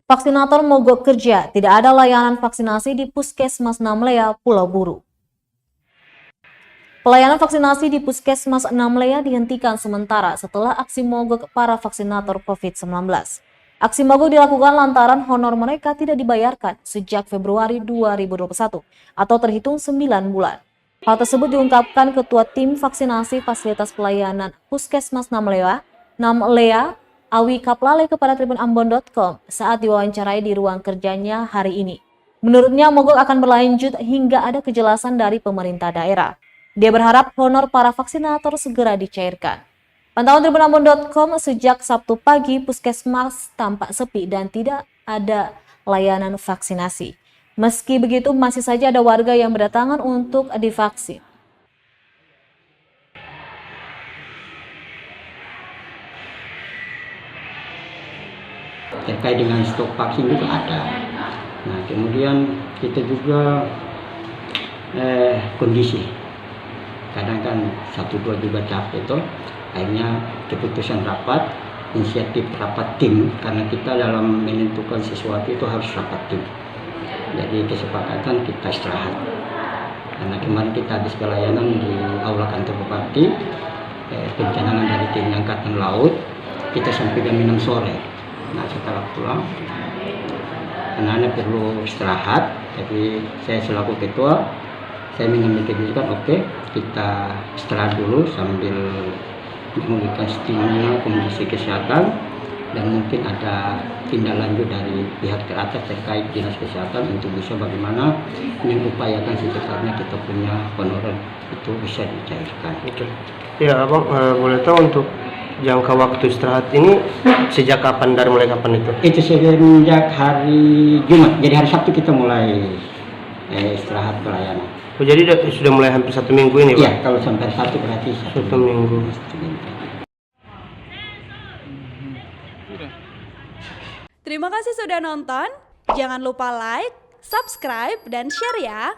Vaksinator mogok kerja, tidak ada layanan vaksinasi di Puskesmas Namlea, Pulau Buru. Pelayanan vaksinasi di Puskesmas Namlea dihentikan sementara setelah aksi mogok para vaksinator COVID-19. Aksi mogok dilakukan lantaran honor mereka tidak dibayarkan sejak Februari 2021 atau terhitung 9 bulan. Hal tersebut diungkapkan Ketua Tim Vaksinasi Fasilitas Pelayanan Puskesmas Namlea, Awi Kaplale kepada tribunambon.com saat diwawancarai di ruang kerjanya hari ini. Menurutnya, mogok akan berlanjut hingga ada kejelasan dari pemerintah daerah. Dia berharap honor para vaksinator segera dicairkan. Pantauan tribunambon.com, sejak Sabtu pagi, Puskesmas tampak sepi dan tidak ada layanan vaksinasi. Meski begitu, masih saja ada warga yang berdatangan untuk divaksin. Terkait dengan stok vaksin juga ada. Nah, kemudian kita juga kondisi kadang kan 1-2 juga capek itu, akhirnya keputusan rapat, inisiatif rapat tim, karena kita dalam menentukan sesuatu itu harus rapat tim. Jadi kesepakatan kita istirahat, karena kemarin kita habis pelayanan di aula kantor bupati, pencanangan dari TNI Angkatan Laut, kita sampai jam 6 sore. Nah, setelah pulang, anak-anak perlu istirahat, jadi saya selaku ketua, saya mengambil kebijakan, oke, kita istirahat dulu sambil memulihkan stamina kondisi kesehatan, dan mungkin ada tindak lanjut dari pihak teratas terkait dinas kesehatan untuk bisa bagaimana mengupayakan secepatnya kita punya honorer itu bisa dicairkan. Oke. Ya, Abang, boleh tahu untuk jangka waktu istirahat ini sejak kapan, dari mulai kapan itu? Itu sejak hari Jumat, jadi hari Sabtu kita mulai istirahat pelayanan. Oh, jadi sudah mulai hampir 1 minggu ini, Pak? Iya, kalau sampai Sabtu berarti 1 minggu. Terima kasih sudah nonton. Jangan lupa like, subscribe, dan share ya.